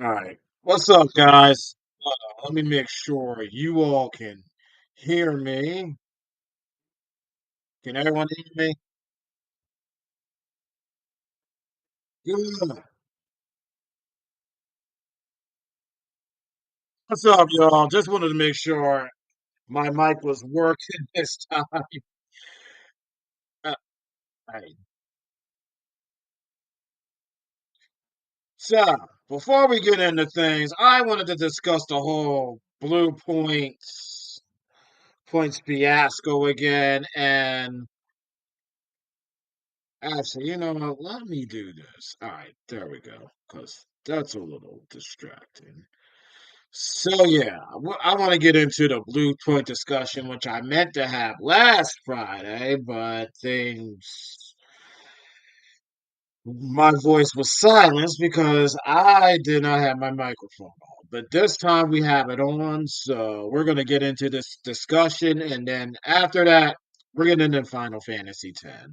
All right. What's up, guys? Let me make sure you all can hear me. Can everyone hear me? Good. What's up, y'all? Just wanted to make sure my mic was working this time. Uh, hey. So, before we get into things, I wanted to discuss the whole Blue points fiasco again. And actually, you know what? Let me do this. All right, there we go. Because that's a little distracting. So yeah, I want to get into the Blue Point discussion, which I meant to have last Friday, but things, my voice was silenced because I did not have my microphone on. But this time we have it on, so we're going to get into this discussion, and then after that, we're getting into Final Fantasy X.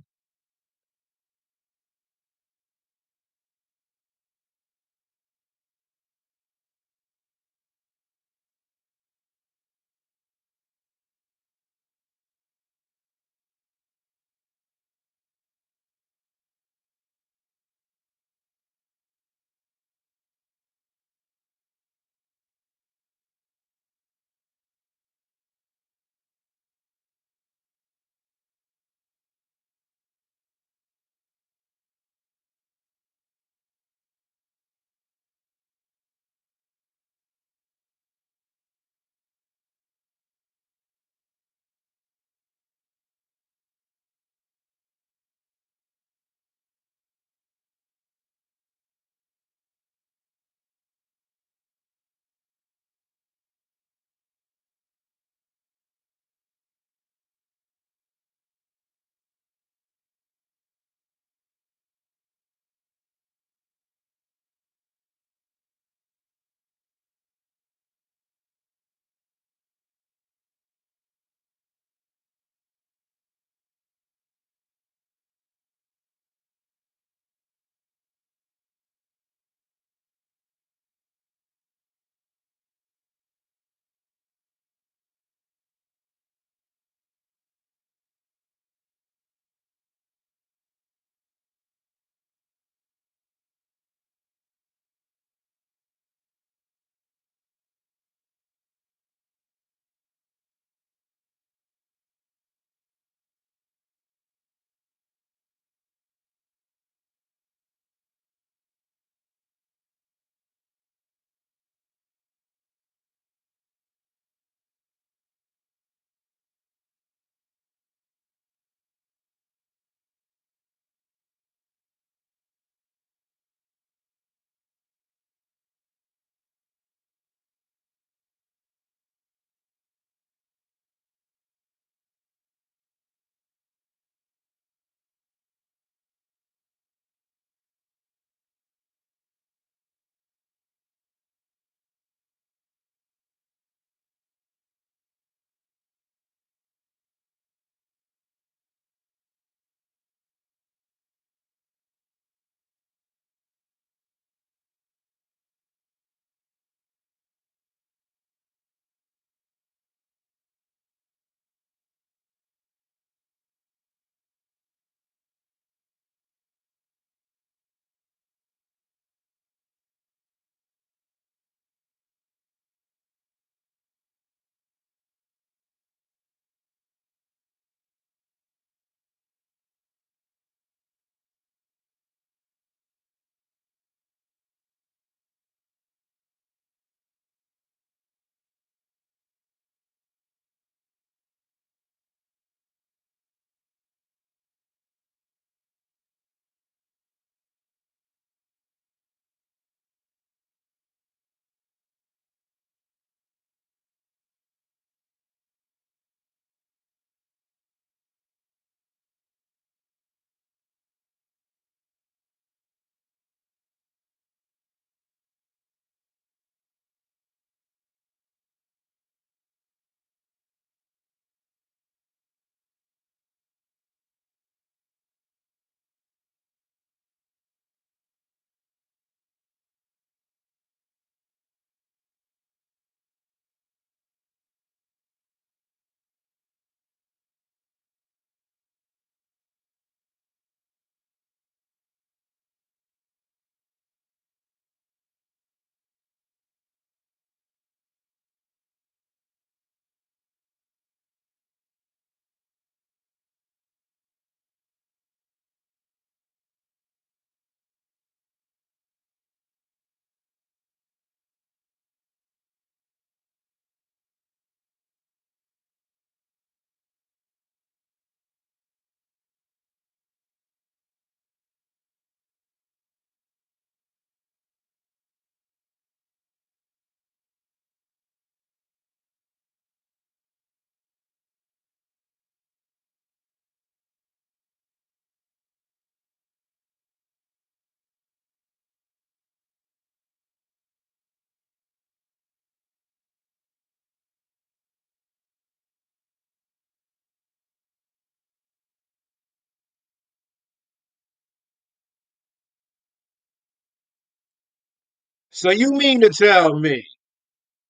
So you mean to tell me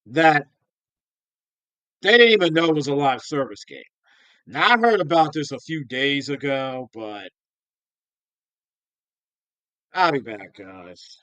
that they didn't even know it was a live service game? Now I heard about this a few days ago, but I'll be back, guys.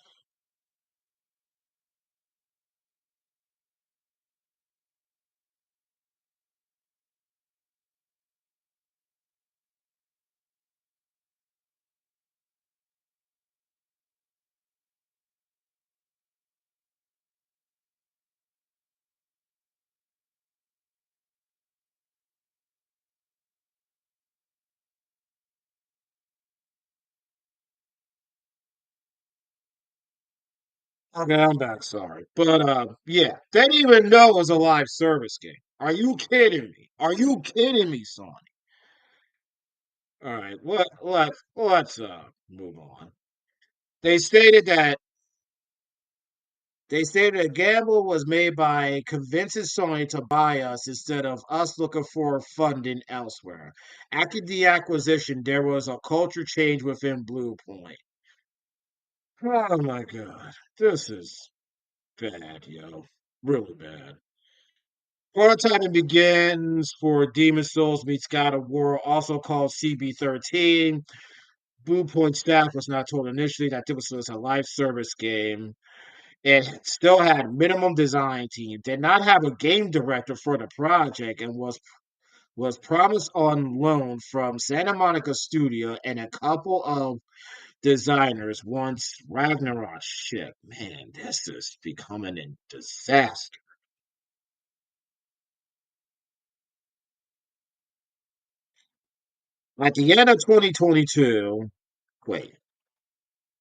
Okay, I'm back. Sorry, but yeah, they didn't even know it was a live service game. Are you kidding me? Are you kidding me, Sony? All right, let's move on. They stated that they stated a gamble was made by convincing Sony to buy us instead of us looking for funding elsewhere. After the acquisition, there was a culture change within Bluepoint. Oh my God, this is bad, yo, really bad. Prototyping begins for Demon Souls meets God of War, also called CB13. Blue Point staff was not told initially that this was a live service game. It still had minimum design team, did not have a game director for the project, and was promised on loan from Santa Monica Studio and a couple of designers once Ragnarok shipped. Man, this is becoming a disaster. At the end of 2022, wait,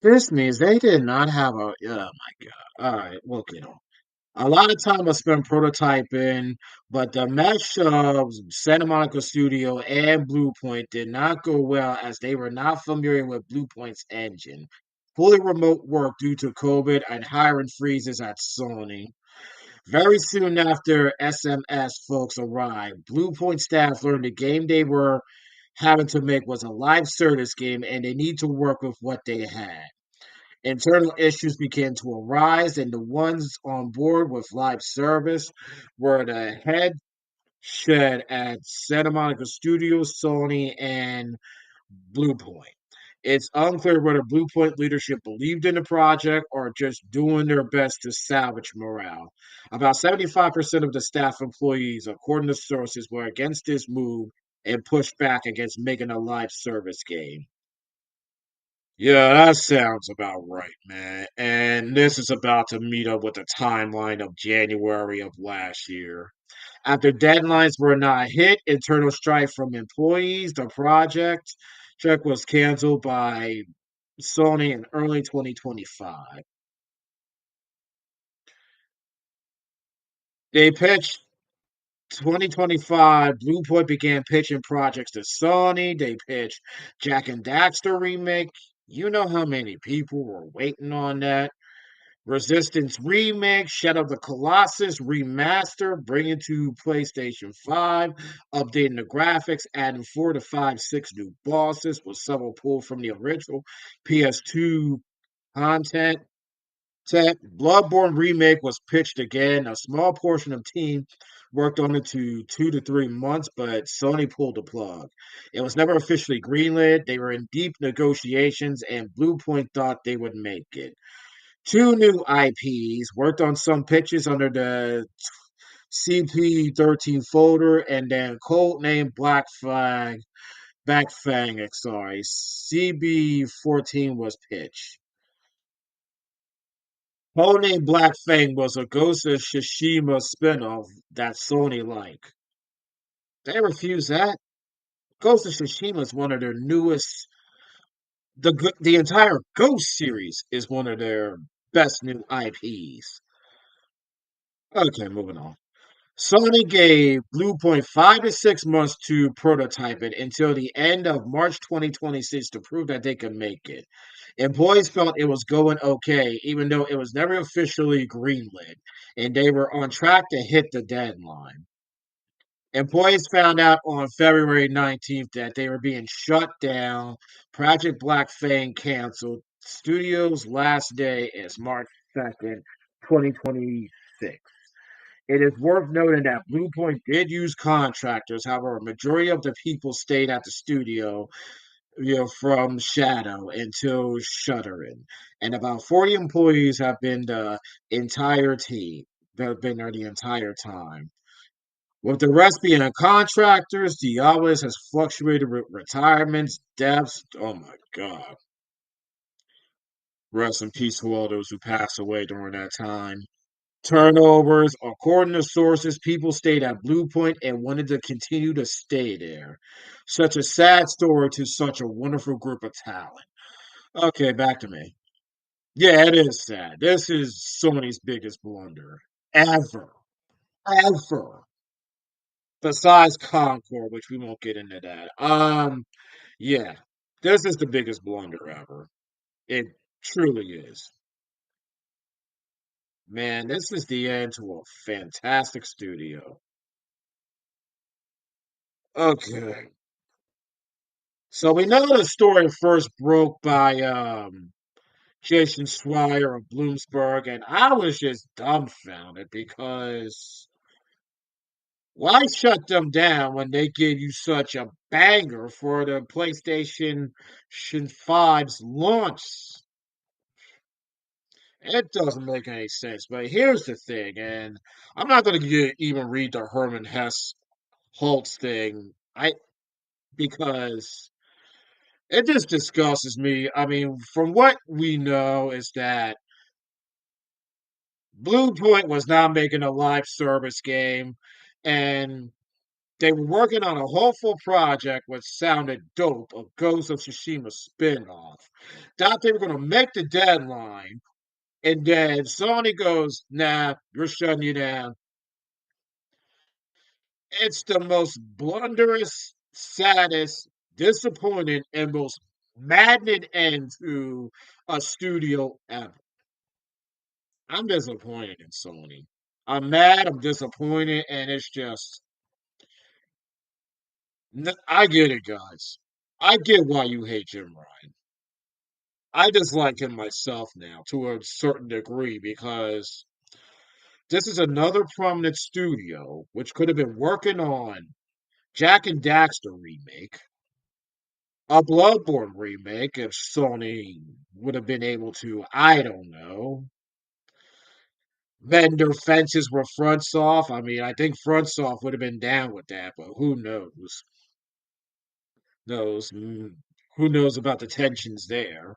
this means they did not have a. Oh my God. All right, we'll get on. A lot of time was spent prototyping, but the mesh of Santa Monica Studio and Bluepoint did not go well as they were not familiar with Bluepoint's engine. Fully remote work due to COVID and hiring freezes at Sony. Very soon after SMS folks arrived, Bluepoint staff learned the game they were having to make was a live service game and they need to work with what they had. Internal issues began to arise, and the ones on board with live service were the head shed at Santa Monica Studios, Sony, and Bluepoint. It's unclear whether Bluepoint leadership believed in the project or just doing their best to salvage morale. About 75% of the staff employees, according to sources, were against this move and pushed back against making a live service game. Yeah, that sounds about right, man. And this is about to meet up with the timeline of January of last year. After deadlines were not hit, internal strife from employees, the project check was canceled by Sony in early 2025. They pitched 2025. Bluepoint began pitching projects to Sony. They pitched Jack and Daxter remake. You know how many people were waiting on that. Resistance Remix, Shadow of the Colossus Remaster, bringing to PlayStation 5, updating the graphics, adding 4 to 5, 6 new bosses, with several pulled from the original PS2 content. Bloodborne Remake was pitched again. A small portion of team worked on it to 2 to 3 months, but Sony pulled the plug. It was never officially greenlit. They were in deep negotiations, and Bluepoint thought they would make it. Two new IPs, worked on some pitches under the CP13 folder, and then codename Black Flag, Back Fang, sorry, CB14 was pitched. Codename Black Fang was a Ghost of Tsushima spinoff that Sony liked. They refused that. Ghost of Tsushima is one of their newest. The entire Ghost series is one of their best new IPs. Okay, moving on. Sony gave Bluepoint 5 to 6 months to prototype it until the end of March 2026 to prove that they could make it. Employees felt it was going okay, even though it was never officially greenlit, and they were on track to hit the deadline. Employees found out on February 19th that they were being shut down. Project Black Fang canceled. Studio's last day is March 2nd, 2026. It is worth noting that Bluepoint did use contractors. However, a majority of the people stayed at the studio, from Shadow until shuttering. And about 40 employees have been the entire team. They've been there the entire time. With the rest being contractors, the hours has fluctuated with retirements, deaths. Oh my God. Rest in peace to all those who passed away during that time. Turnovers, according to sources, people stayed at Blue Point and wanted to continue to stay there. Such a sad story to such a wonderful group of talent. Okay, back to me. Yeah, it is sad. This is Sony's biggest blunder ever. Ever. Besides Concord, which we won't get into that. Yeah. This is the biggest blunder ever. It truly is. Man, this is the end to a fantastic studio. Okay. So we know the story first broke by Jason Schreier of Bloomsburg, and I was just dumbfounded because why shut them down when they gave you such a banger for the PlayStation 5's launch? It doesn't make any sense. But here's the thing, and I'm not going to even read the Herman Hess Holtz thing, because it just disgusts me. I mean, from what we know is that Bluepoint was not making a live service game, and they were working on a hopeful project which sounded dope, a Ghost of Tsushima spin-off. Thought they were going to make the deadline, and then Sony goes, "Nah, we're shutting you down." It's the most blunderous, saddest, disappointing, and most maddening end to a studio ever. I'm disappointed in Sony. I'm mad, I'm disappointed, and it's just, I get it, guys. I get why you hate Jim Ryan. I dislike him myself now to a certain degree because this is another prominent studio which could have been working on Jack and Daxter remake, a Bloodborne remake if Sony would have been able to, I don't know, mend their fences with Frontsoft. I mean, I think Frontsoft would have been down with that, but who knows? Knows who knows about the tensions there?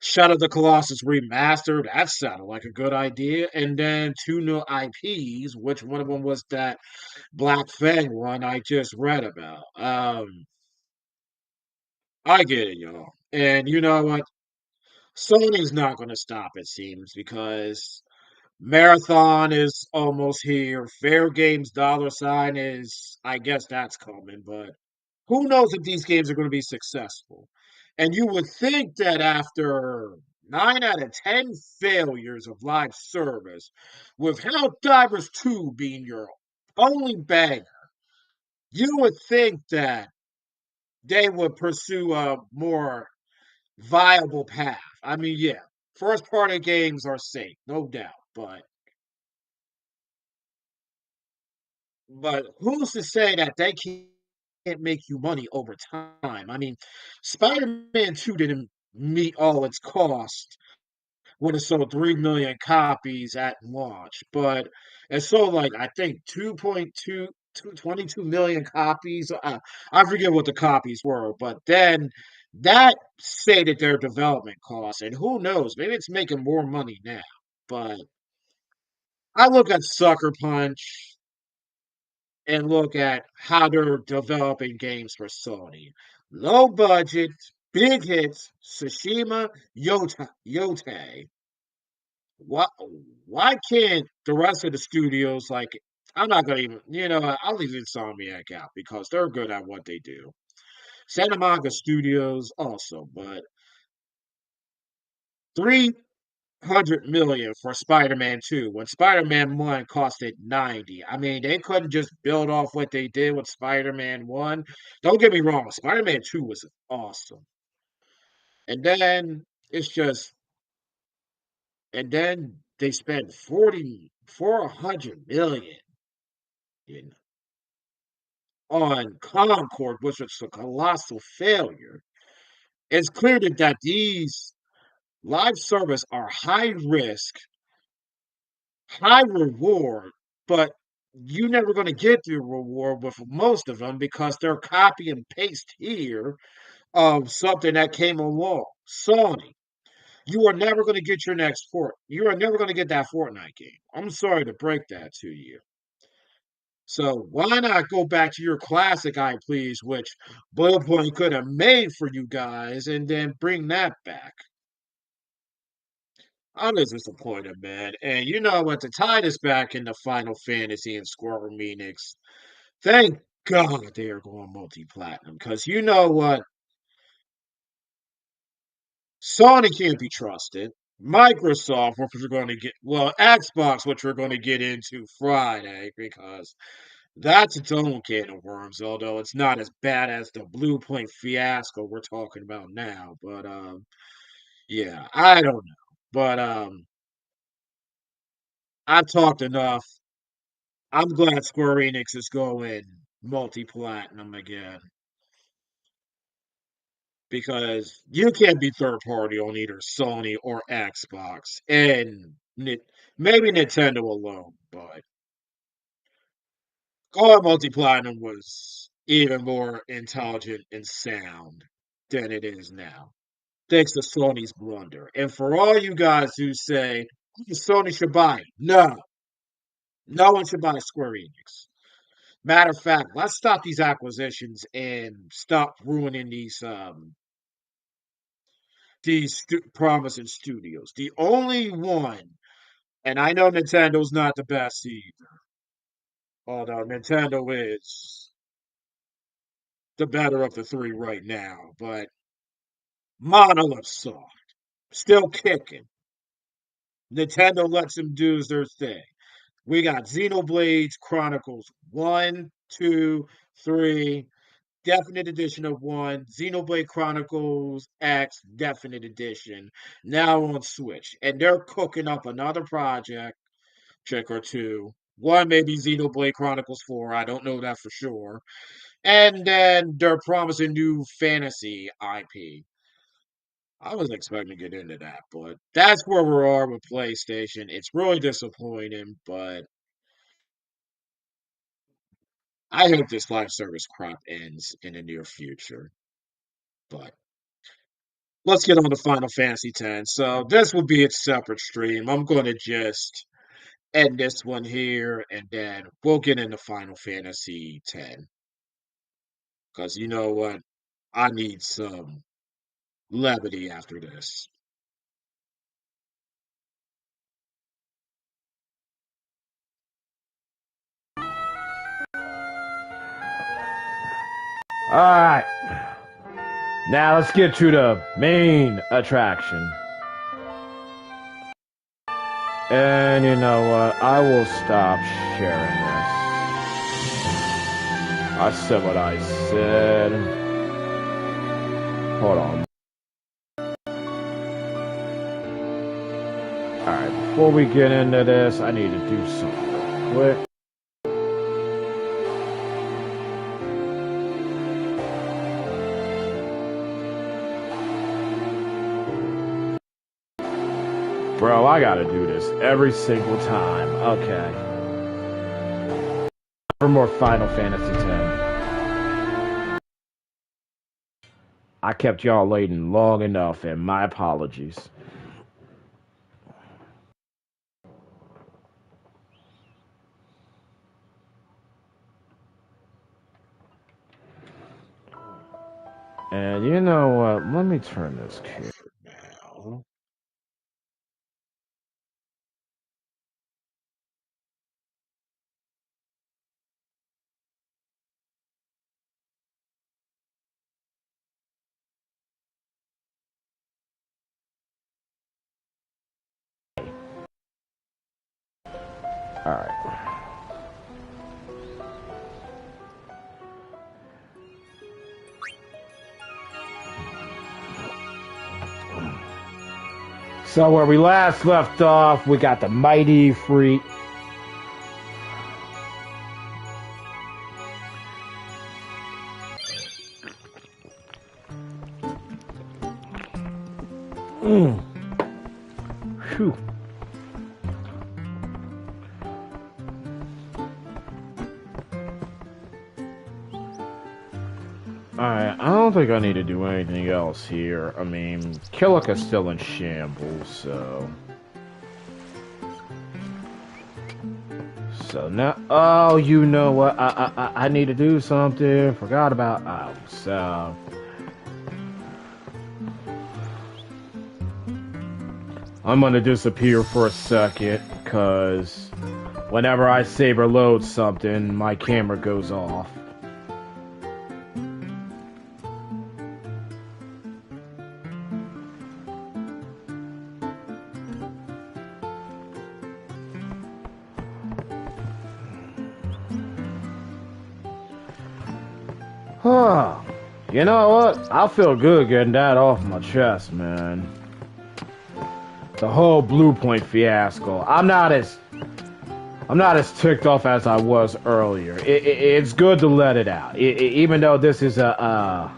Shadow of the Colossus remastered. That sounded like a good idea. And then two new IPs, which one of them was that Black Fang one I just read about. I get it, y'all. And you know what? Sony's not going to stop, it seems, because Marathon is almost here. Fair Games dollar sign is, I guess that's coming, but who knows if these games are going to be successful? And you would think that after 9 out of 10 failures of live service, with Helldivers 2 being your only banger, you would think that they would pursue a more viable path. I mean, yeah, first party games are safe, no doubt, but who's to say that they can't make you money over time? I mean, Spider-Man 2 didn't meet all its cost when it sold 3 million copies at launch, but it sold like I think 22 million copies. I forget what the copies were, but then that stated their development costs, and who knows, maybe it's making more money now. But I look at Sucker Punch and look at how they're developing games for Sony. Low budget, big hits, Tsushima, Yote. Why, why can't the rest of the studios, like, I'm not going to even, I'll leave Insomniac out because they're good at what they do. Santa Monica Studios also, but 300 million for Spider-Man 2 when Spider-Man 1 costed 90. I mean, they couldn't just build off what they did with Spider-Man 1. Don't get me wrong, Spider-Man 2 was awesome. And then it's just and then they spent 400 million in on Concord, which was a colossal failure. It's clear that these live service are high risk, high reward, but you're never going to get the reward with most of them because they're copy and paste here of something that came along. Sony, you are never going to get your next port. You are never going to get that Fortnite game. I'm sorry to break that to you. So why not go back to your classic IPs, which Bluepoint could have made for you guys, and then bring that back? I'm just disappointed, man. And you know what? To tie this back into Final Fantasy and Square Enix, thank God they are going multi-platinum. Because you know what? Sony can't be trusted. Microsoft, which we're going to get, well, Xbox, which we're going to get into Friday, because that's its own can of worms, although it's not as bad as the Bluepoint fiasco we're talking about now. But yeah, I don't know. But I've talked enough. I'm glad Square Enix is going multi-platinum again because you can't be third party on either Sony or Xbox and maybe Nintendo alone, but going multi-platinum was even more intelligent and sound than it is now, thanks to Sony's blunder. And for all you guys who say Sony should buy it, no, no one should buy Square Enix. Matter of fact, let's stop these acquisitions and stop ruining these promising studios. The only one, and I know Nintendo's not the best either, although Nintendo is the better of the three right now, but Monolith Soft still kicking. Nintendo lets them do their thing. We got Xenoblade Chronicles 1, 2, 3, Definite Edition of 1, Xenoblade Chronicles X Definite Edition, now on Switch. And they're cooking up another project, check or two. One maybe Xenoblade Chronicles 4, I don't know that for sure. And then they're promising new fantasy IP. I was expecting to get into that, but that's where we are with PlayStation. It's really disappointing, but I hope this live service crop ends in the near future. But let's get on to Final Fantasy X. So this will be its separate stream. I'm going to just end this one here, and then we'll get into Final Fantasy X. Because you know what? I need some levity after this. Alright, now let's get to the main attraction. And you know what? I will stop sharing this. I said what I said. Hold on. Alright, before we get into this, I need to do something real quick. Bro, I gotta do this every single time. Okay. For more Final Fantasy X. I kept y'all waiting long enough, and my apologies. And you know what? Let me turn this camera. Now, Alright. So where we last left off, we got the mighty freak. Phew. Alright, I don't think I need to do anything else here. I mean, Killica's still in shambles, so... So now... Oh, you know what? I need to do something. Forgot about... Oh, so... I'm gonna disappear for a second, because... Whenever I save or load something, my camera goes off. You know what? I feel good getting that off my chest, man. The whole Bluepoint fiasco. I'm not as ticked off as I was earlier. It's good to let it out. Even though this is a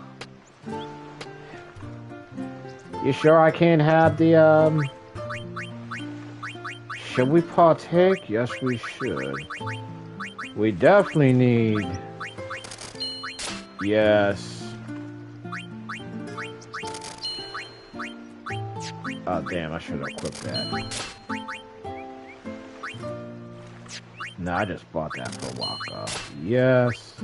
You sure I can't have the Should we partake? Yes, we should. We definitely need. Yes. Oh, damn, I should have equipped that. No, I just bought that for Waka. Yes.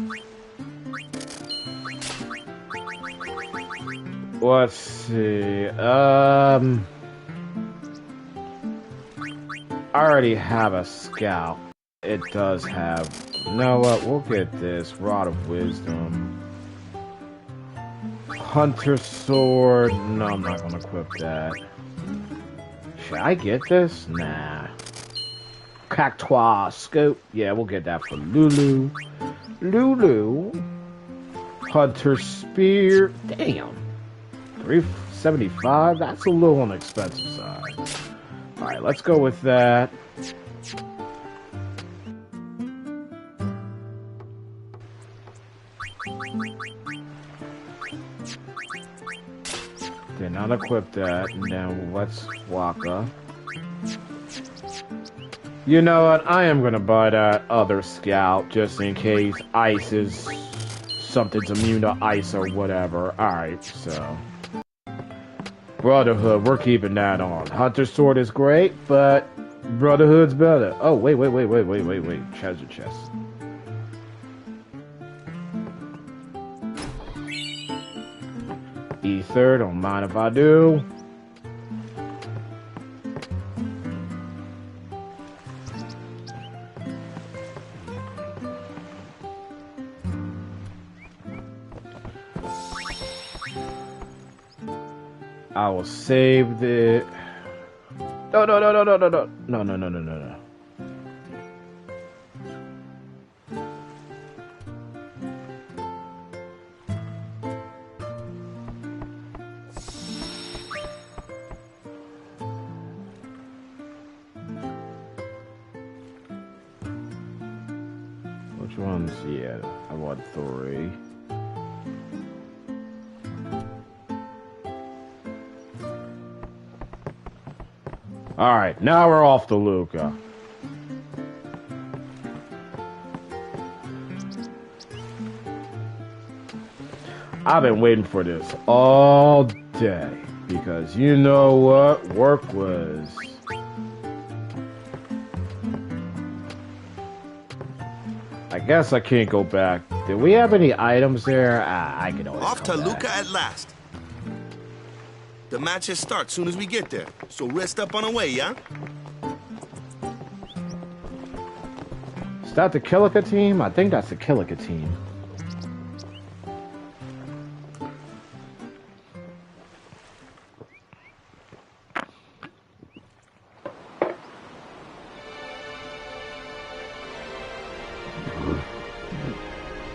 Let's see. I already have a scout. It does have... You know what? We'll get this. Rod of Wisdom. Hunter Sword. No, I'm not going to equip that. Should I get this? Nah. Cactois Scope. Yeah, we'll get that for Lulu. Lulu. Hunter Spear. Damn. 375? That's a little on the expensive side. Alright, let's go with that. Did not equip that. Now let's Waka. You know what? I am gonna buy that other scout just in case ice is something's immune to ice or whatever. Alright, so Brotherhood, we're keeping that on. Hunter Sword is great, but Brotherhood's better. Oh, wait. Treasure chest. Ether, don't mind if I do. I will save the... No. Which ones? Yeah, I want 3. Alright, now we're off to Luca. I've been waiting for this all day. Because you know what? Work was... I guess I can't go back. Did we have any items there? I can always Off to come Luca back. at last. The matches start soon as we get there, so rest up on the way, yeah? Is that the Killica team? I think that's the Killica team.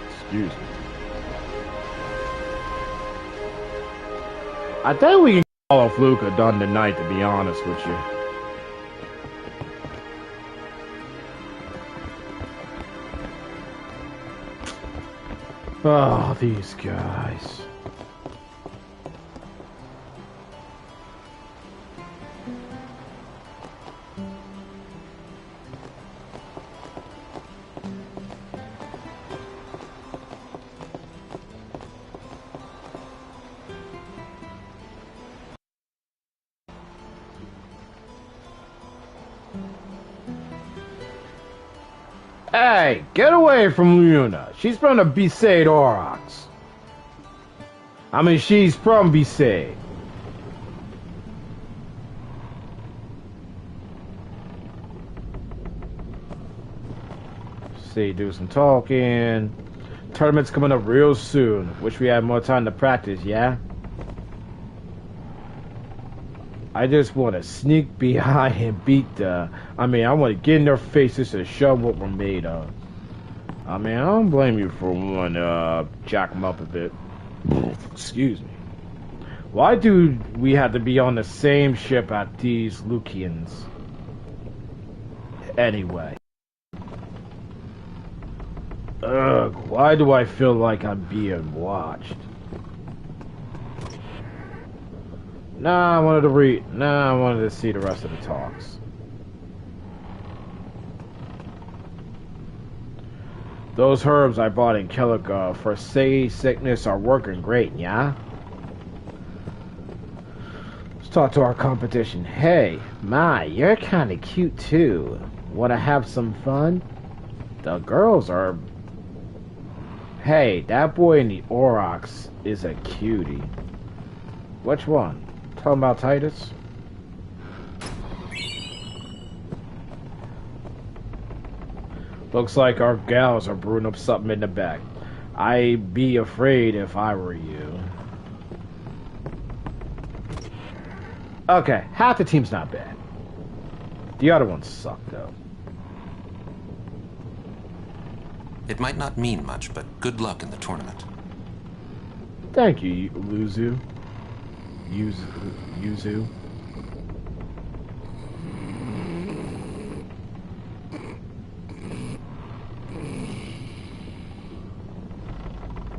Excuse me. I think we can All of Luca done tonight, to be honest with you. Oh, these guys. Hey, get away from Luna. She's from the Besaid Aurochs. I mean, she's from Besaid. See, do some talking. Tournament's coming up real soon. Wish we had more time to practice, yeah? I just want to sneak behind and beat the... I mean, I want to get in their faces and show what we're made of. I mean, I don't blame you for wanting to jack them up a bit. Excuse me. Why do we have to be on the same ship as these Lucians? Anyway. Ugh, why do I feel like I'm being watched? I wanted to see the rest of the talks. Those herbs I bought in Calico for sickness are working great, yeah? Let's talk to our competition. Hey, Mai, you're kinda cute too. Wanna have some fun? The girls are... Hey, that boy in the Aurochs is a cutie. Which one? Talking about Titus? Looks like our gals are brewing up something in the back. I'd be afraid if I were you. Okay, half the team's not bad. The other ones suck, though. It might not mean much, but good luck in the tournament. Thank you, Luzu. Yuzu.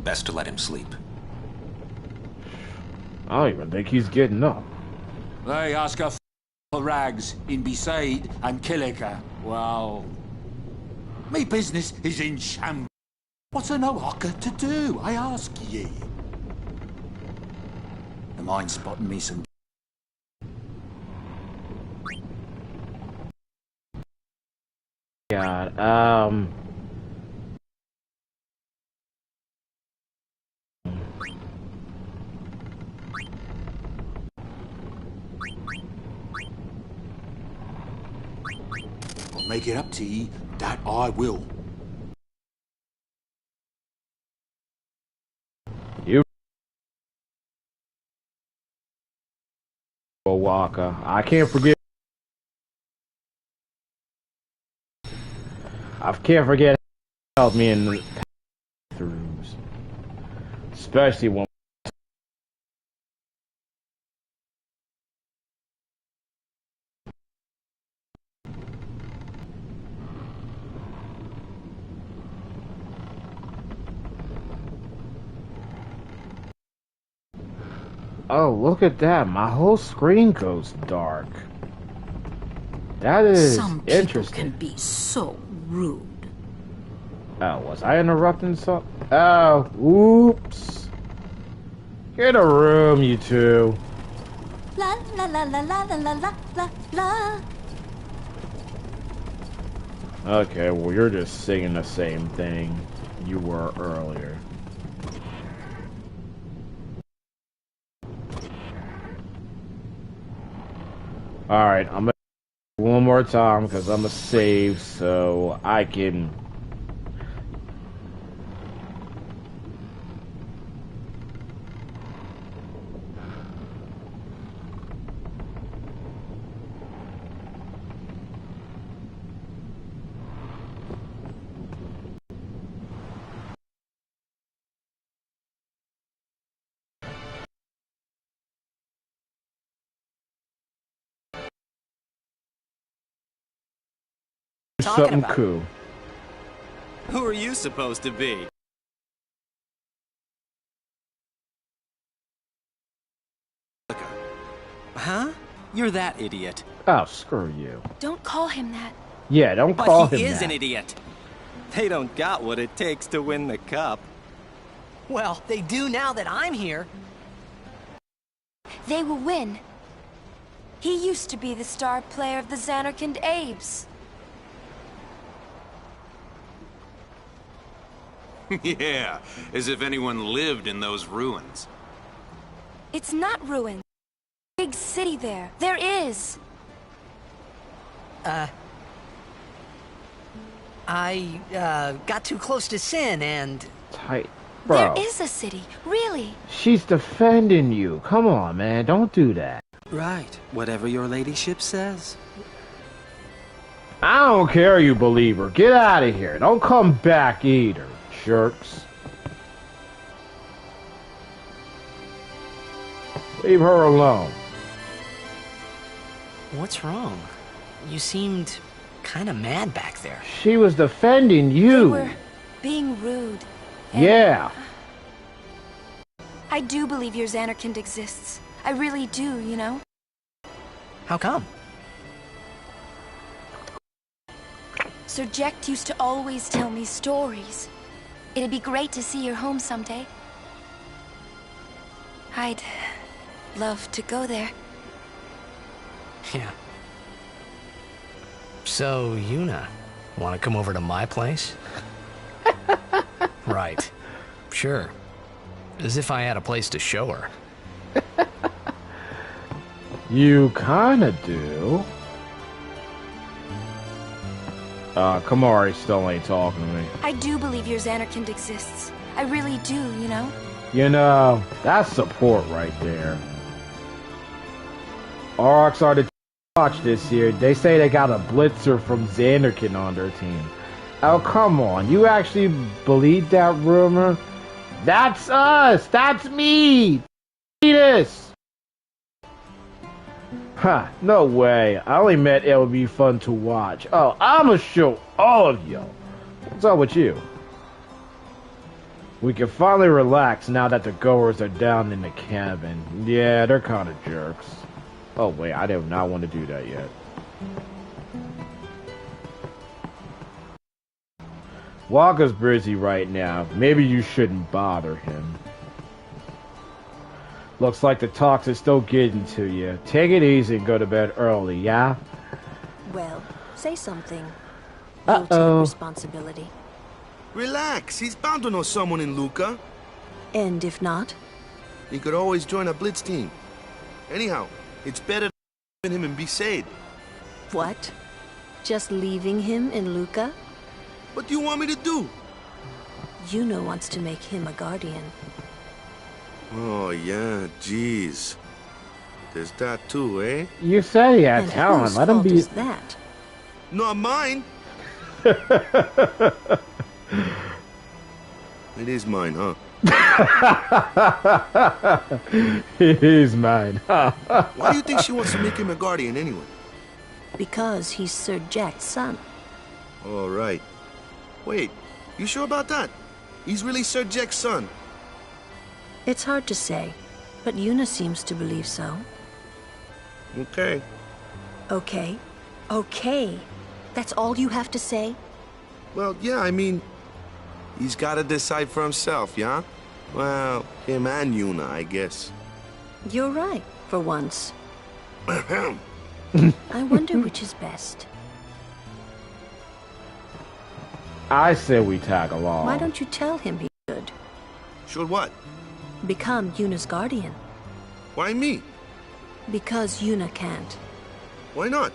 Best to let him sleep. I don't even think he's getting up. They ask her for rags in Besaid and Killica. Well, me business is in shambles. What's a no-hocker to do, I ask ye? The mind spotting me some... God, I'll make it up to ye, that I will. You... Walker. I can't forget... I can't forget how helped me in the throughs. Especially when... Oh, look at that. My whole screen goes dark. That is Some people interesting. can be so rude. Oh, was I interrupting something? Oh, oops. Get a room, you two. La la la la la la la la la. Okay, well, you're just singing the same thing you were earlier. Alright, I'm gonna do it one more time because I'm gonna save so I can... talking something about? cool. Who are you supposed to be? Huh? You're that idiot. Oh, screw you. Don't call him that. Yeah, don't call But him he is that. an idiot. They don't got what it takes to win the cup. Well, they do now that I'm here. They will win. He used to be the star player of the Xanarkand Abes. Yeah, as if anyone lived in those ruins. It's not ruined. Big city there. There is. I got too close to Sin and... Tight. Bro, There is a city. Really. she's defending you. Come on, man. Don't do that. Right. Whatever your ladyship says. I don't care, you believer. Get out of here. Don't come back either, jerks. Leave her alone. What's wrong? You seemed kind of mad back there. She was defending They you. were being rude. and Yeah. I do believe your Xanarkand exists. I really do, you know? How come? Sir Jecht used to always tell me stories. It'd be great to see your home someday. I'd love to go there. Yeah. So, Yuna, want to come over to my place? Right. Sure. As if I had a place to show her. You kinda do. Kamari still ain't talking to me. I do believe your Xanarkand exists. I really do, you know? You know, that's support right there. Aurochs are the watch this year. They say they got a blitzer from Xanarkand on their team. Oh, come on. You actually believe that rumor? That's us! That's me! This! Huh, no way. I only meant it would be fun to watch. Oh, I'ma show all of you. What's up with you? We can finally relax now that the goers are down in the cabin. Yeah, they're kind of jerks. Oh wait, I do not want to do that yet. Walker's busy right now. Maybe you shouldn't bother him. Looks like the talks are still getting to you. Take it easy and go to bed early, yeah? Well, say something. You'll take responsibility. Relax, he's bound to know someone in Luca. And if not? He could always join a blitz team. Anyhow, it's better than him and be saved. What? Just leaving him in Luca? What do you want me to do? Yuna wants to make him a guardian. Oh, yeah, jeez. There's that too, eh? You said he had And talent. whose Let him fault be. is that? Not mine. It is mine, huh? It is mine. Why do you think she wants to make him a guardian anyway? Because he's Sir Jack's son. All right. Wait, you sure about that? He's really Sir Jack's son. It's hard to say, but Yuna seems to believe so. Okay. Okay. Okay. That's all you have to say? Well, yeah, I mean, he's got to decide for himself, yeah? Well, him and Yuna, I guess. You're right, for once. I wonder which is best. I say we tag along. Why don't you tell him he should? Should what? Become Yuna's guardian. Why me? Because Yuna can't. Why not?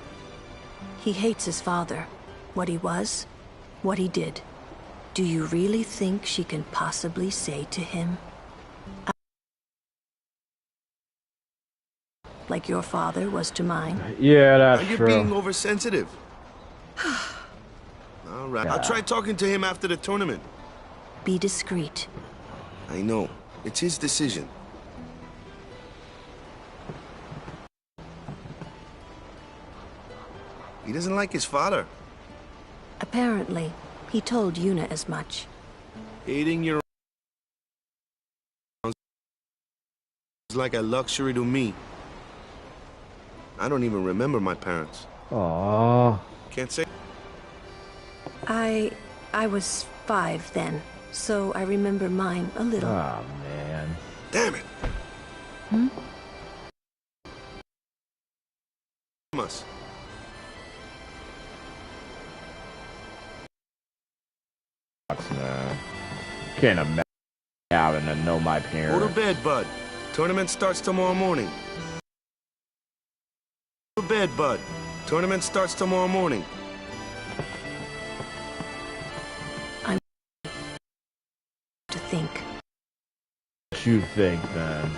He hates his father. What he was, what he did. Do you really think she can possibly say to him, like your father was to mine? Yeah, that's You're true. being oversensitive. All right, I'll try talking to him after the tournament. Be discreet. I know. It's his decision. He doesn't like his father. Apparently, he told Yuna as much. Eating your own is like a luxury to me. I don't even remember my parents. Aww. Can't say. I was 5 then, so I remember mine a little. Oh, man. Damn it! Hmm? Must. Man. Can't imagine having to know my parents. Go to bed, bud. Tournament starts tomorrow morning. Go to bed, bud. Tournament starts tomorrow morning. I'm to think. What you think, then?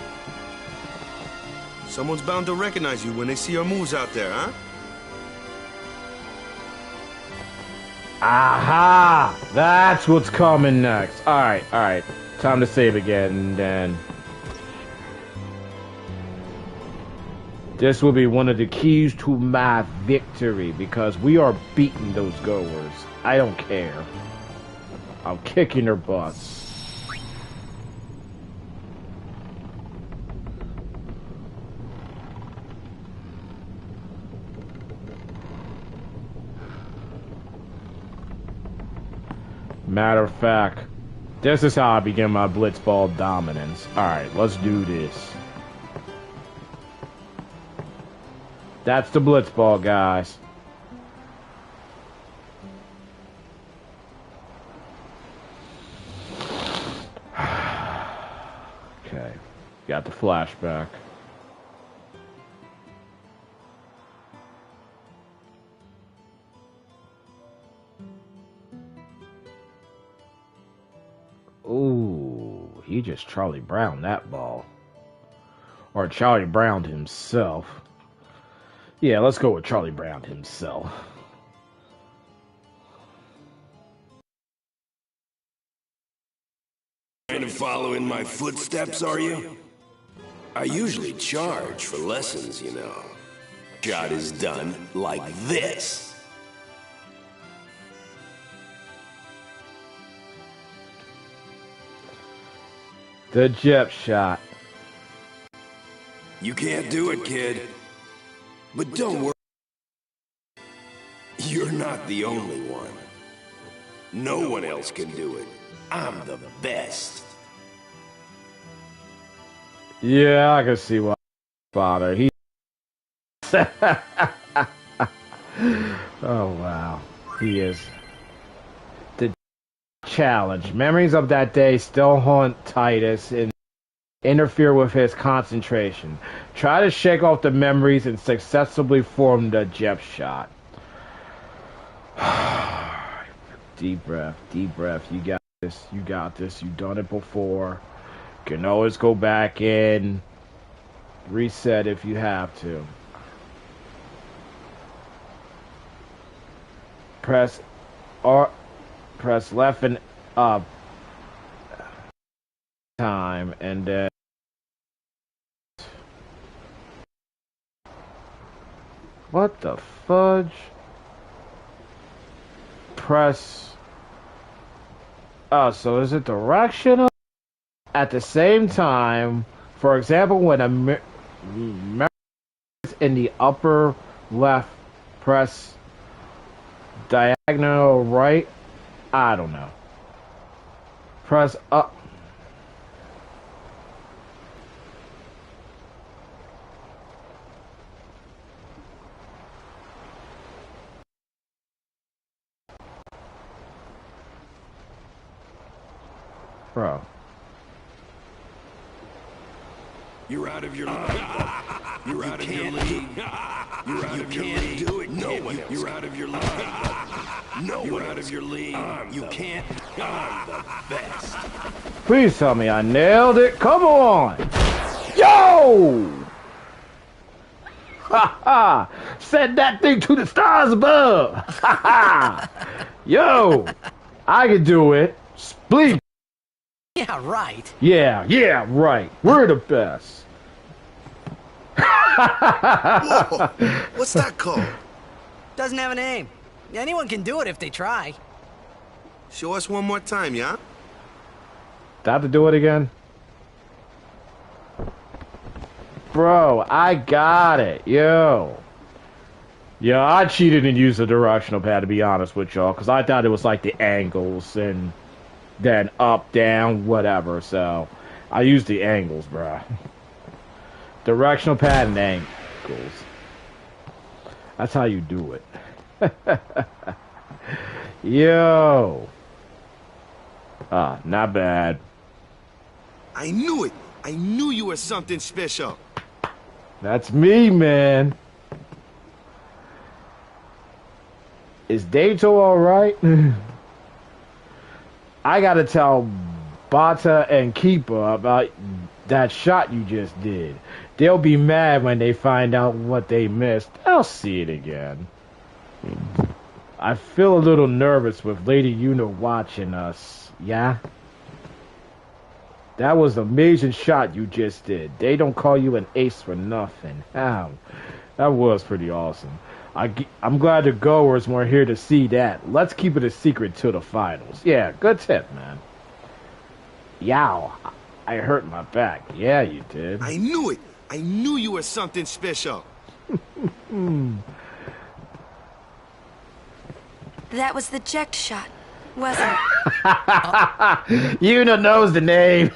Someone's bound to recognize you when they see your moves out there, huh? Aha! That's what's coming next. Alright. Time to save again, then. This will be one of the keys to my victory, because we are beating those goers. I don't care. I'm kicking their butts. Matter of fact, this is how I begin my blitzball dominance. Alright, let's do this. That's the blitzball, guys. Okay, got the flashback. Ooh, he just Charlie Brown that ball. Or Charlie Brown himself. Yeah, let's go with Charlie Brown himself. Kind of following my footsteps, are you? I usually charge for lessons, you know. Shot is done like this. The jep shot. You can't do it, kid. But don't worry. You're not the only one. No one else can do it. I'm the best. Yeah, I can see why. Father, he. Oh wow, he is. The challenge. Memories of that day still haunt Titus and interfere with his concentration. Try to shake off the memories and successfully form the jep shot. Deep breath, deep breath. You got this. You got this. You've done it before. You can always go back in, reset if you have to. Press R, press left and up. Time and then. What the fudge? Press. Oh, so is it directional? At the same time, for example, when a memory is in the upper left, press diagonal right. I don't know. Press up. Bro. You're out of your league. You're out of your league. You're out of your league. Do it. No one else. You're out of your league. No, you're out of your league. You can't. I'm the best. Please tell me I nailed it. Come on. Yo! Ha ha! Send that thing to the stars above. Ha ha! Yo! I can do it. Please. Yeah, right. Yeah, right. We're the best. Whoa, what's that called? Doesn't have a name. Anyone can do it if they try. Show us one more time, yeah? Do I have to do it again? Bro, I got it. Yo. Yeah, I cheated and used the directional pad, to be honest with y'all, because I thought it was like the angles and then up, down, whatever. So I used the angles, bro. Directional pad and angles. That's how you do it. Yo. Ah, not bad. I knew it. I knew you were something special. That's me, man. Is Dato alright? I gotta tell Bata and Keeper about that shot you just did. They'll be mad when they find out what they missed. I'll see it again. I feel a little nervous with Lady Yuna watching us. Yeah? That was an amazing shot you just did. They don't call you an ace for nothing. How? That was pretty awesome. I'm glad the goers weren't here to see that. Let's keep it a secret till the finals. Yeah, good tip, man. Yow. I hurt my back. Yeah, you did. I knew it. I knew you were something special. That was the checked shot, wasn't it? Yuna knows the name.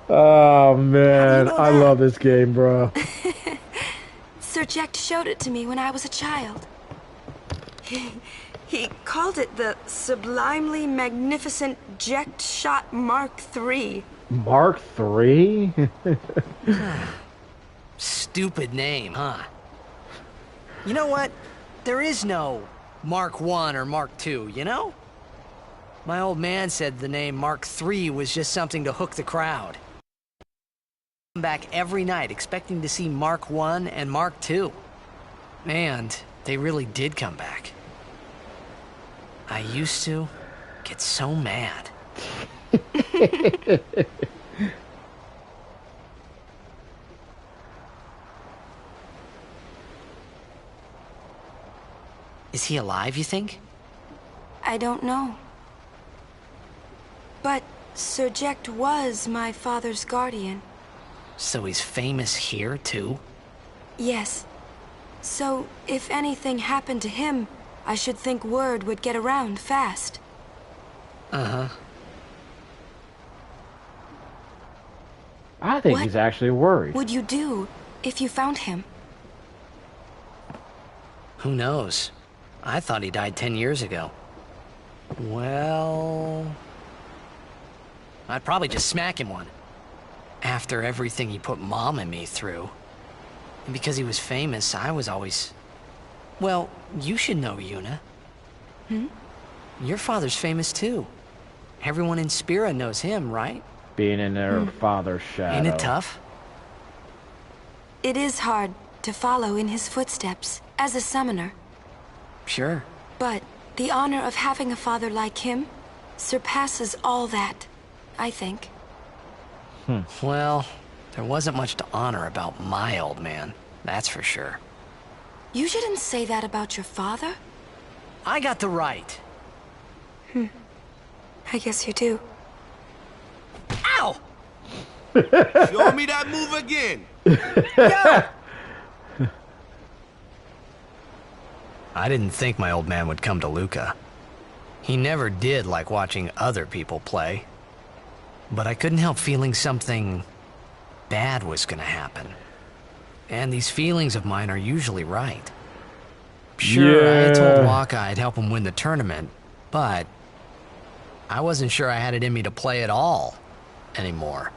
Oh, man. I love this game, bro. Sir Jack showed it to me when I was a child. He called it the Sublimely Magnificent Ject Shot Mark III. Mark III? Stupid name, huh? You know what? There is no Mark I or Mark II, you know? My old man said the name Mark III was just something to hook the crowd. Come back every night expecting to see Mark I and Mark II. And they really did come back. I used to get so mad. Is he alive, you think? I don't know. But Sir Ject was my father's guardian. So he's famous here, too? Yes. So, if anything happened to him, I should think word would get around fast. Uh-huh. I think he's actually worried. What would you do if you found him? Who knows? I thought he died 10 years ago. Well... I'd probably just smack him one. After everything he put Mom and me through. And because he was famous, I was always... Well, you should know, Yuna. Hmm? Your father's famous too. Everyone in Spira knows him, right? Being in their father's shadow. Ain't it tough? It is hard to follow in his footsteps as a summoner. Sure. But the honor of having a father like him surpasses all that, I think. Well, there wasn't much to honor about my old man, that's for sure. You shouldn't say that about your father. I got the right. I guess you do. Ow! Show me that move again. Yo! I didn't think my old man would come to Luca. He never did like watching other people play. But I couldn't help feeling something bad was gonna happen. And these feelings of mine are usually right. Sure, I told Waka I'd help him win the tournament, but I wasn't sure I had it in me to play at all anymore.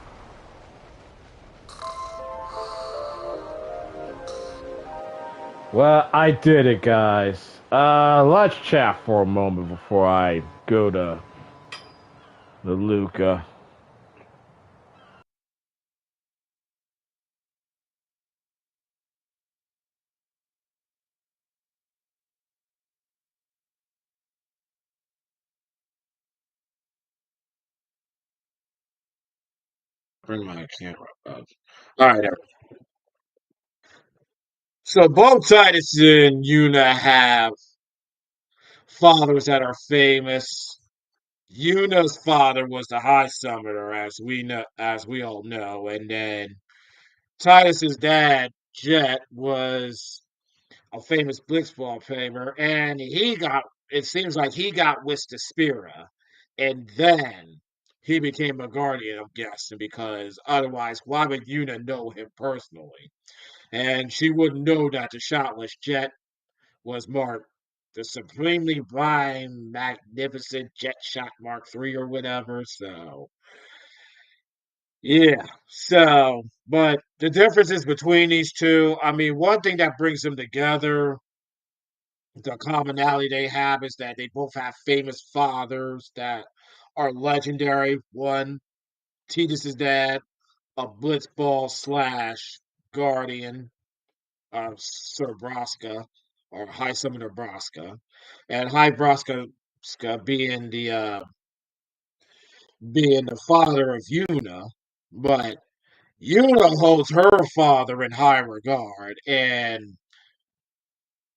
Well, I did it, guys. Let's chat for a moment before I go to the Luca. Bring my camera up. All right, So both Titus and Yuna have fathers that are famous. Yuna's father was the High Summoner, as we all know, and then Titus's dad, Jet, was a famous blitzball famer, and he got. It seems like he got with the Spira, and then he became a guardian. I'm guessing because otherwise, why would Yuna know him personally? And she wouldn't know that the shotless jet was marked the supremely blind, magnificent jet shot Mark III or whatever. So yeah. So, but the differences between these two, I mean, one thing that brings them together, the commonality they have is that they both have famous fathers that are legendary. One, Titus's dad, a blitzball slash guardian of Sir Braska or High Summoner Braska, and High Braska being the father of Yuna, but Yuna holds her father in high regard, and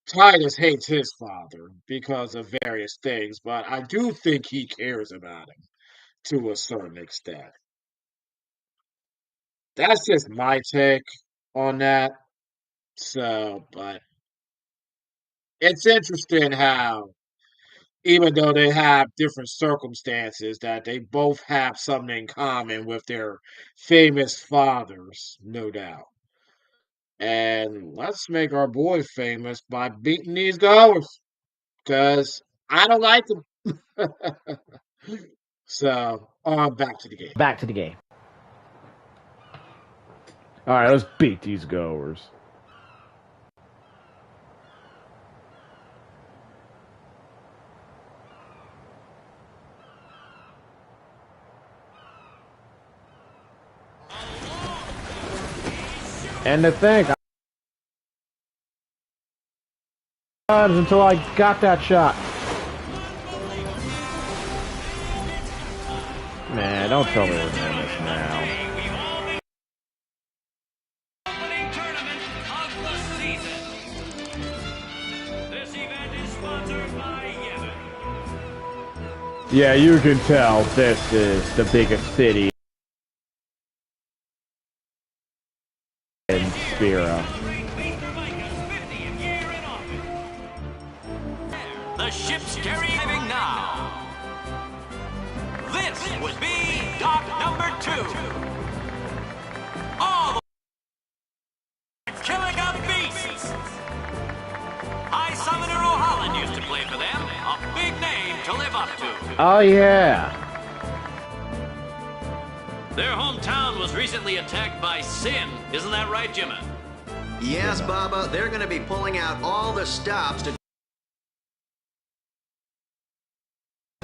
Titus hates his father because of various things, but I do think he cares about him to a certain extent. That's just my take on that. So, but it's interesting how, even though they have different circumstances, that they both have something in common with their famous fathers, no doubt. And let's make our boy famous by beating these goers, because I don't like them. So, on back to the game. Back to the game. All right, let's beat these goers. And to think, until I got that shot. Man, don't tell me we're doing this now. Yeah, you can tell this is the biggest city in Spira. The ship's arriving now. This would be dock number 2. All the killing of beasts. High Summoner O'Holland used to play for them. A big name to live up to. Oh yeah. Their hometown was recently attacked by Sin. Isn't that right, Jimmy? Yes, Baba. They're going to be pulling out all the stops to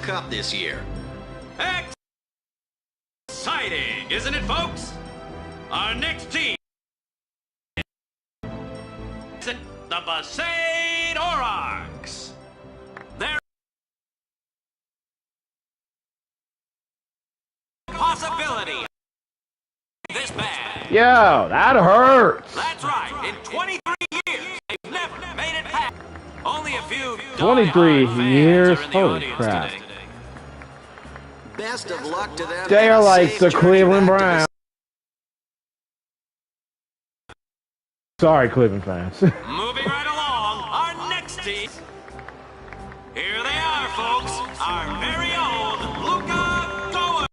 Cup this year. Exciting, isn't it, folks? Our next team is the Besaid Aurochs. Their possibility this bad. Yo, that hurts. That's right. In 23 years, they've never made it past. Only a few 23 years? Holy crap. today. Best of luck to them. They are like the Cleveland Browns. Sorry, Cleveland fans. Moving right along, our next team. Here they are, folks. Our very own Luca Goer.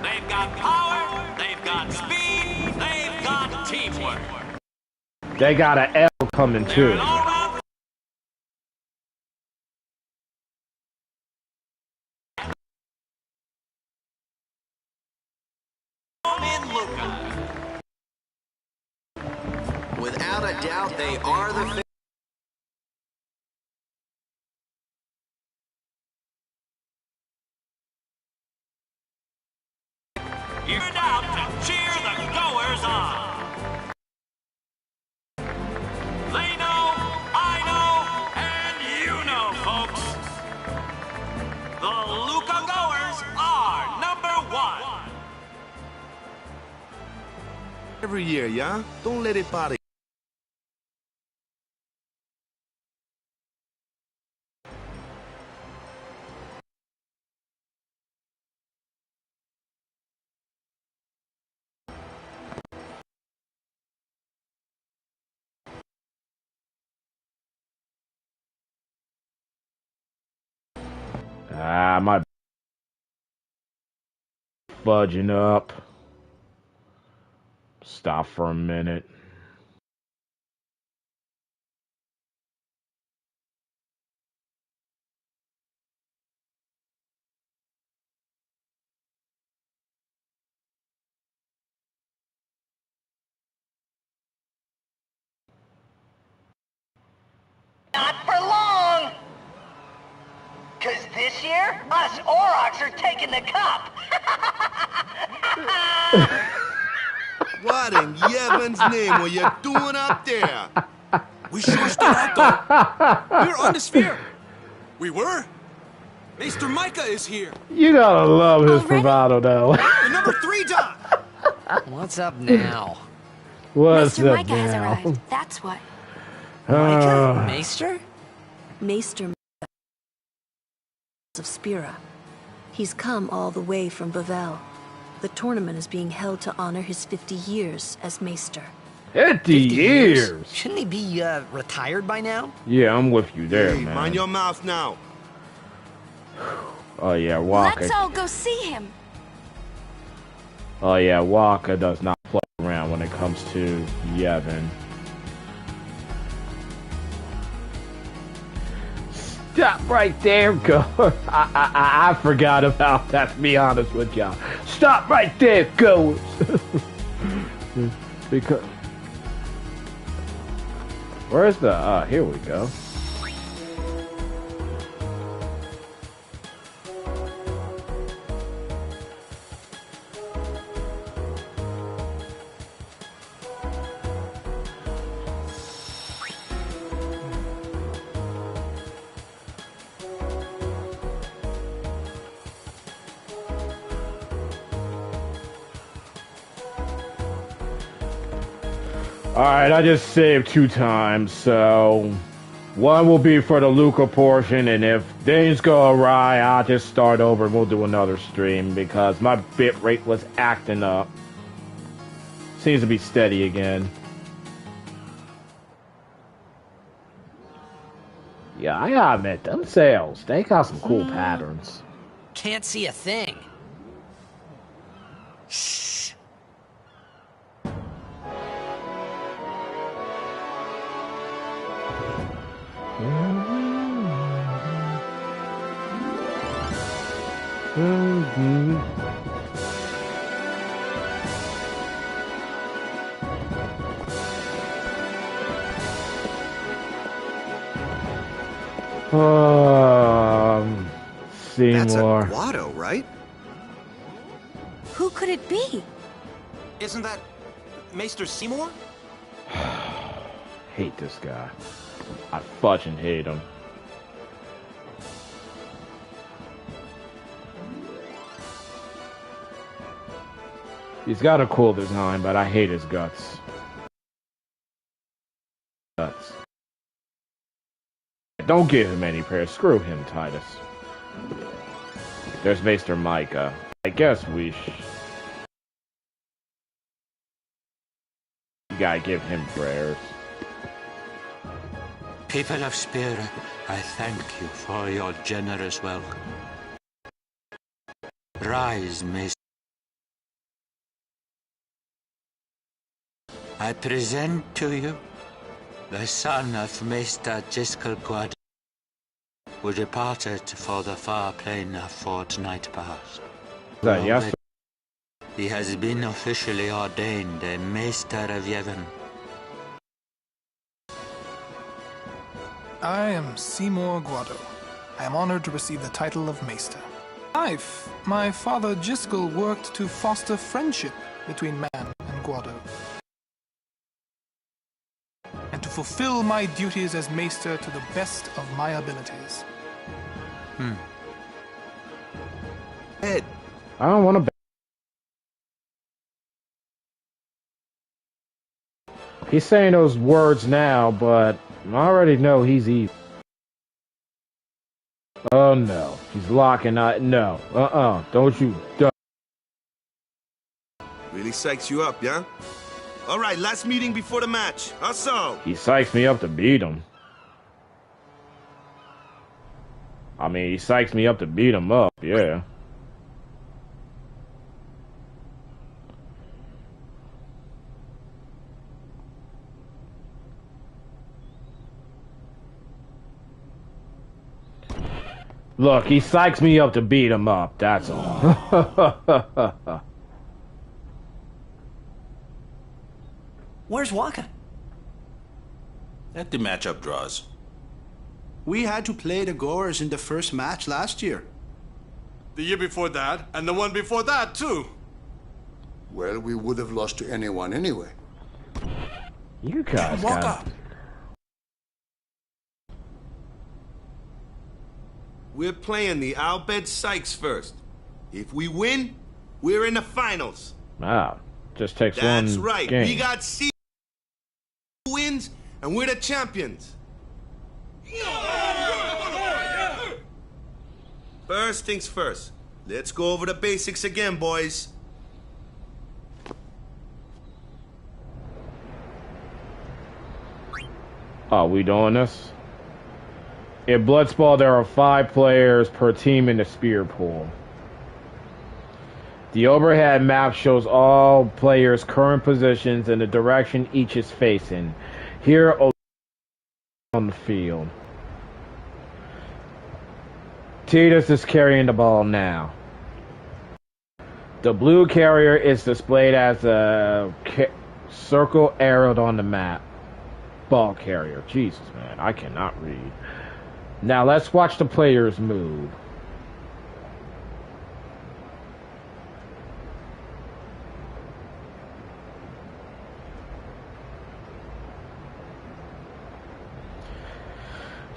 They've got power, they've got speed, they've got teamwork. They got an L coming too. Without a doubt, they are the You're out to cheer the goers on. They know, I know, and you know, folks. The Luca goers are number 1. every year, yeah? Don't let it bother you. Ah, my fudging up. Stop for a minute. Not for long! Cause this year, us Aurochs are taking the cup! What in Yevon's name were you doing up there? We sure stood out, though. We were on the sphere. We were? Maester Micah is here. You gotta love his bravado, though. The number 3 dot. What's up now? What's Mr. up Micah has now? arrived. That's what. Micah? Maester? Maester of Spira. He's come all the way from Bavel. The tournament is being held to honor his 50 years as Maester. 50 years? Shouldn't he be retired by now? Yeah, I'm with you there, Hey, man. mind your mouth now. Oh yeah, Waka. Let's all go see him. Oh yeah, Waka does not play around when it comes to Yevon. Stop right there, go. I forgot about that, to be honest with y'all. Stop right there, go. Because where's the here we go. Alright, I just saved 2 times, so one will be for the Luca portion, and if things go awry, I'll just start over and we'll do another stream because my bitrate was acting up. Seems to be steady again. Yeah, I gotta admit, them sales, they got some cool patterns. Can't see a thing. That's a Seymour. Guado, right? Who could it be? Isn't that Maester Seymour? Hate this guy. I fucking hate him. He's got a cool design, but I hate his guts. Don't give him any prayers. Screw him, Titus. There's Maester Micah. I guess we you gotta give him prayers. People of Spira, I thank you for your generous welcome. Rise, Maester. I present to you the son of Maester Giskel Guad, who departed for the far plain a fortnight past. Is that yes? He has been officially ordained a Maester of Yevon. I am Seymour Guado. I am honored to receive the title of Maester. Life, my father Giskel worked to foster friendship between man and Guado, and to fulfill my duties as Maester to the best of my abilities. Ed. I don't want to He's saying those words now, but I already know he's evil. Oh no, he's locking out. No, don't you. Really psychs you up, yeah? All right, last meeting before the match. How so? He psychs me up to beat him. I mean, he psychs me up to beat him up, yeah. Look, he psychs me up to beat him up, that's all. Where's Waka? At the matchup draws. We had to play the Goers in the first match last year. The year before that, and the one before that, too. Well, we would have lost to anyone anyway. You guys got... We're playing the Al Bhed Sykes first. If we win, we're in the finals. Wow, just takes That's one right. game. We got C wins, and we're the champions. First things first. Let's go over the basics again, boys. Are we doing this? In Bloodsport, there are 5 players per team in the spear pool. The overhead map shows all players' current positions and the direction each is facing. Here on the field. Titus is carrying the ball now. The blue carrier is displayed as a circle arrowed on the map. Ball carrier. Jesus, man, I cannot read. Now let's watch the players move.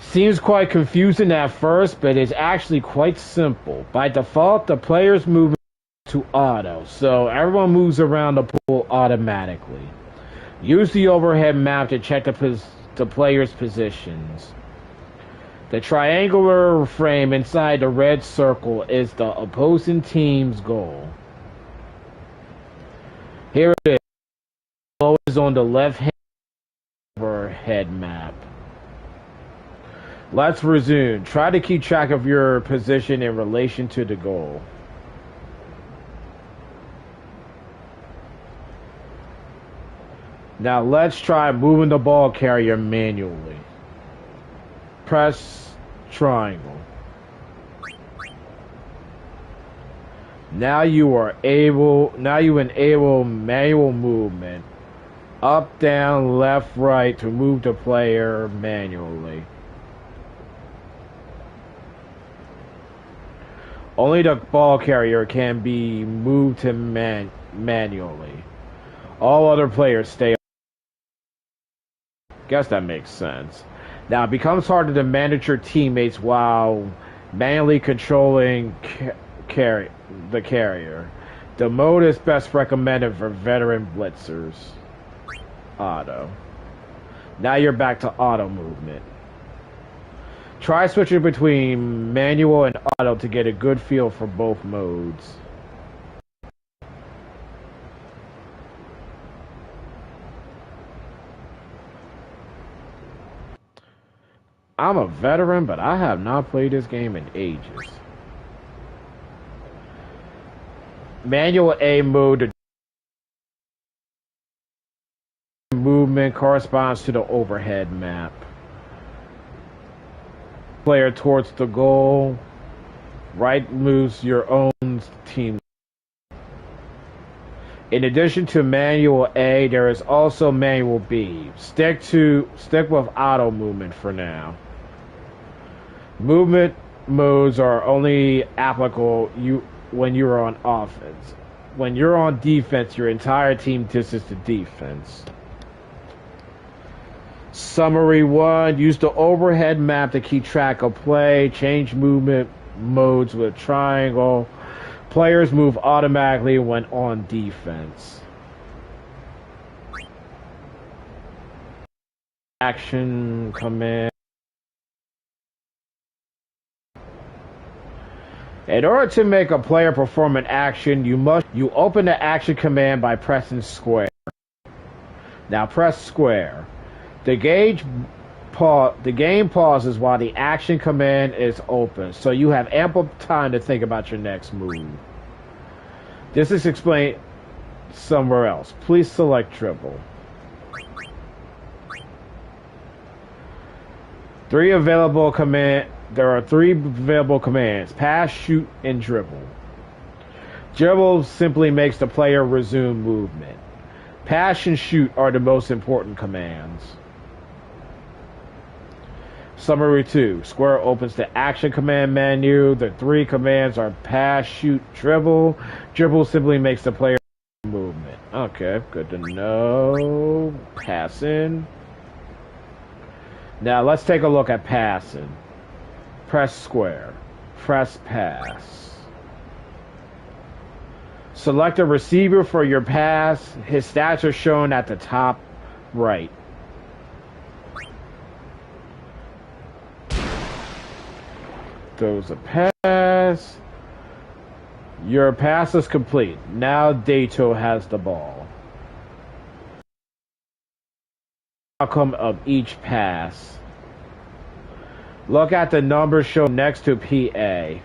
Seems quite confusing at first, but it's actually quite simple. By default, the players move to auto, so everyone moves around the pool automatically. Use the overhead map to check the players' positions. The triangular frame inside the red circle is the opposing team's goal. Here it is. The goal is on the left-hand overhead map. Let's resume. Try to keep track of your position in relation to the goal. Now let's try moving the ball carrier manually. Press triangle. Now you enable manual movement. Up, down, left, right to move the player manually. Only the ball carrier can be moved to manually. All other players stay. Guess that makes sense. Now it becomes harder to manage your teammates while manually controlling the carrier. The mode is best recommended for veteran blitzers. Auto. Now you're back to auto movement. Try switching between manual and auto to get a good feel for both modes. I'm a veteran, but I have not played this game in ages. Manual A mode movement corresponds to the overhead map. Player towards the goal. Right moves your own team. In addition to manual A, there is also manual B. Stick with auto movement for now. Movement modes are only applicable when you're on offense. When you're on defense, your entire team disses the defense. Summary 1. Use the overhead map to keep track of play. Change movement modes with triangle. Players move automatically when on defense. action command. In order to make a player perform an action, you open the action command by pressing square. Now press square. The game pauses while the action command is open, so you have ample time to think about your next move. This is explained somewhere else. Please select dribble. There are three available commands: pass, shoot, and dribble. Dribble simply makes the player resume movement. Pass and shoot are the most important commands. Summary 2. Square opens the action command menu. The three commands are pass, shoot, dribble. Dribble simply makes the player movement. Okay, good to know. Passing. Now let's take a look at passing. Press square. Press pass. Select a receiver for your pass. His stats are shown at the top right. Throws a pass. Your pass is complete. Now Dato has the ball. Outcome of each pass. Look at the number shown next to PA.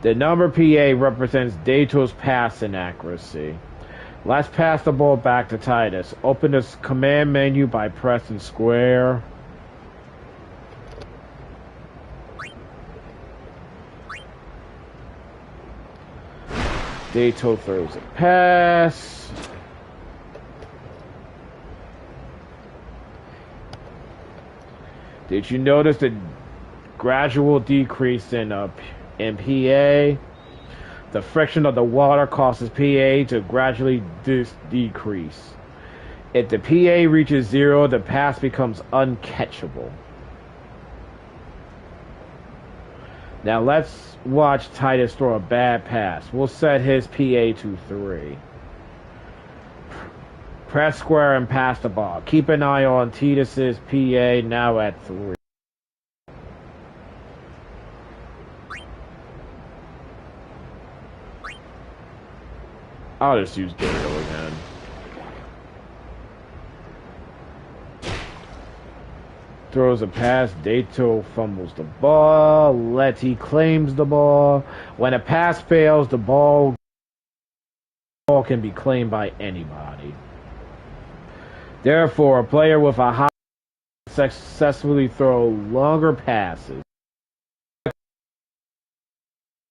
The number PA represents Dato's passing accuracy. Let's pass the ball back to Titus. Open the command menu by pressing square. Dato throws a pass. Did you notice the gradual decrease in PA? The friction of the water causes PA to gradually decrease. If the PA reaches 0, the pass becomes uncatchable. Now let's watch Titus throw a bad pass. We'll set his PA to 3. Press square and pass the ball. Keep an eye on Titus's PA now at 3. I'll just use Dato again. Throws a pass. Dato fumbles the ball. Letty claims the ball. When a pass fails, the ball can be claimed by anybody. Therefore, a player with a high successfully throw longer passes,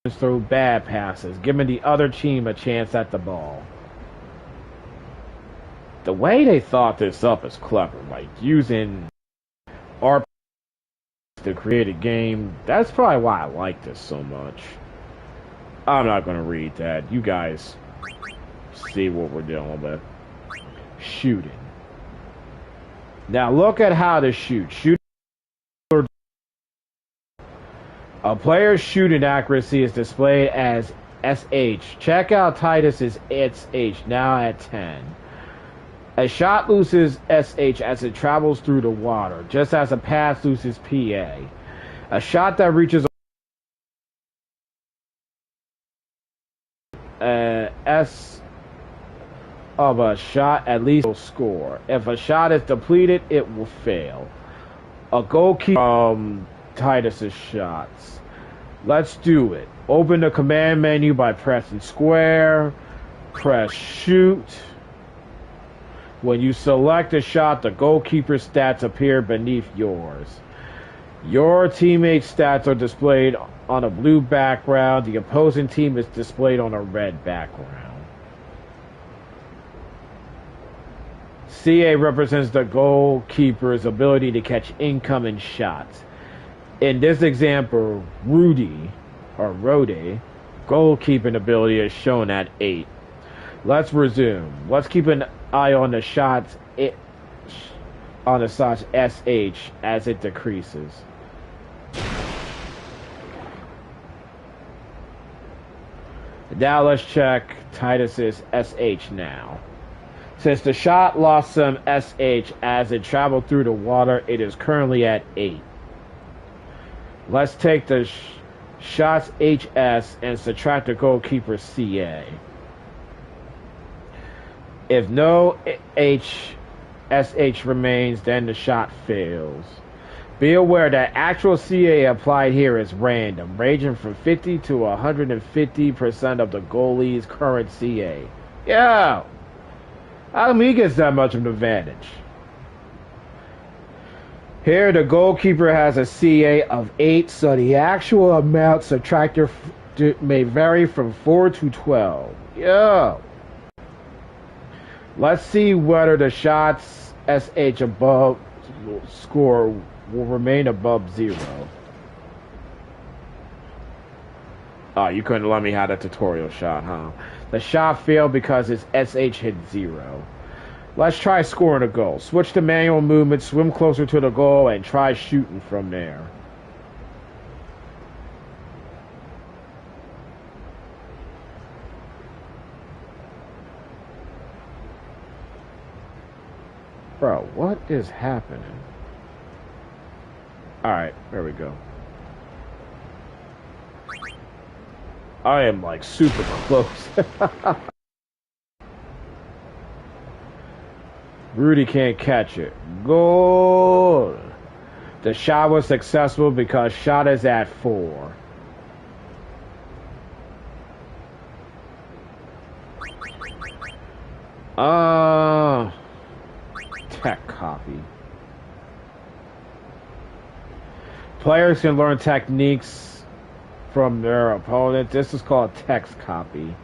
throw bad passes, giving the other team a chance at the ball. The way they thought this up is clever, like using RP to create a game. That's probably why I like this so much. I'm not going to read that. You guys see what we're dealing with. Shooting. Now look at how to shoot. A player's shooting accuracy is displayed as SH. Check out Titus's SH now at 10. A shot loses SH as it travels through the water, just as a pass loses PA. A shot that reaches S of a shot at least will score. If a shot is depleted, it will fail. A goalkeeper Titus's shots. Let's do it. Open the command menu by pressing square. Press shoot. When you select a shot, the goalkeeper's stats appear beneath yours. Your teammates' stats are displayed on a blue background. The opposing team is displayed on a red background. CA represents the goalkeeper's ability to catch incoming shots. In this example, Rode, goalkeeping ability is shown at 8. Let's resume. Let's keep an eye on the shots SH as it decreases. Now let's check Titus's SH now. Since the shot lost some SH as it traveled through the water, it is currently at 8. Let's take the shot's HS and subtract the goalkeeper's CA. If no SH remains, then the shot fails. Be aware that actual CA applied here is random, ranging from 50 to 150% of the goalie's current CA. Yeah! How come he gets that much of an advantage? Here, the goalkeeper has a CA of 8, so the actual amount subtracted may vary from 4 to 12. Yeah. Let's see whether the shot's SH above score will remain above 0. Oh, you couldn't let me have that tutorial shot, huh? The shot failed because its SH hit 0. Let's try scoring a goal. Switch to manual movement, swim closer to the goal, and try shooting from there. Bro, what is happening? Alright, there we go. I am like super close. Rudy can't catch it. Goal! The shot was successful because shot is at 4. Tech copy. Players can learn techniques from their opponent. This is called text copy.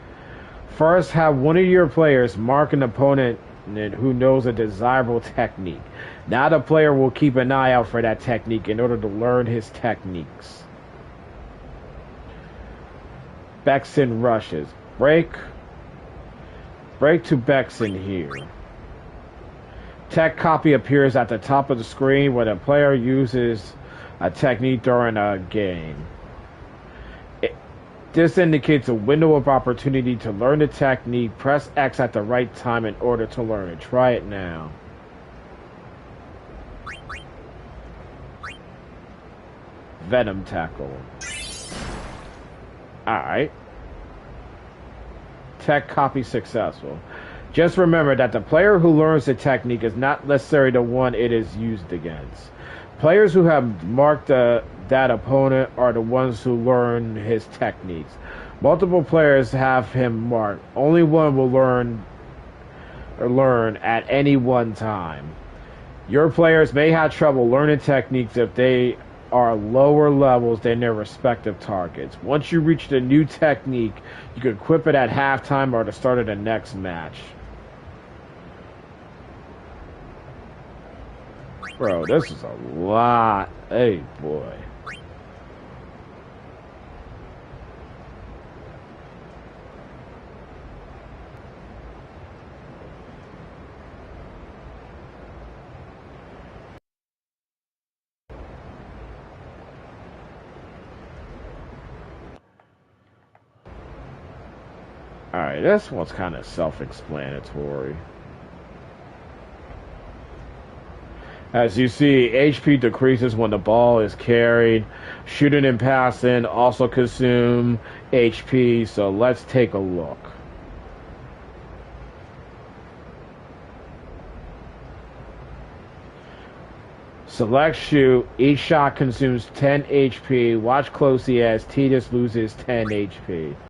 First, have one of your players mark an opponent who knows a desirable technique. Now the player will keep an eye out for that technique in order to learn his techniques. Bexon rushes. Break to Bexon here. Tech copy appears at the top of the screen when a player uses a technique during a game. This indicates a window of opportunity to learn the technique. Press X at the right time in order to learn it. Try it now. Venom tackle. Alright. Tech copy successful. Just remember that the player who learns the technique is not necessarily the one it is used against. Players who have marked that opponent are the ones who learn his techniques. Multiple players have him marked. Only one will learn at any one time. Your players may have trouble learning techniques if they are lower levels than their respective targets. Once you reach the new technique, you can equip it at halftime or the start of the next match. Bro, this is a lot. Hey, boy. Alright, this one's kind of self-explanatory. As you see, HP decreases when the ball is carried. Shooting and passing also consume HP, so let's take a look. Select shoot. Each shot consumes 10 HP. Watch closely as Titus loses 10 HP.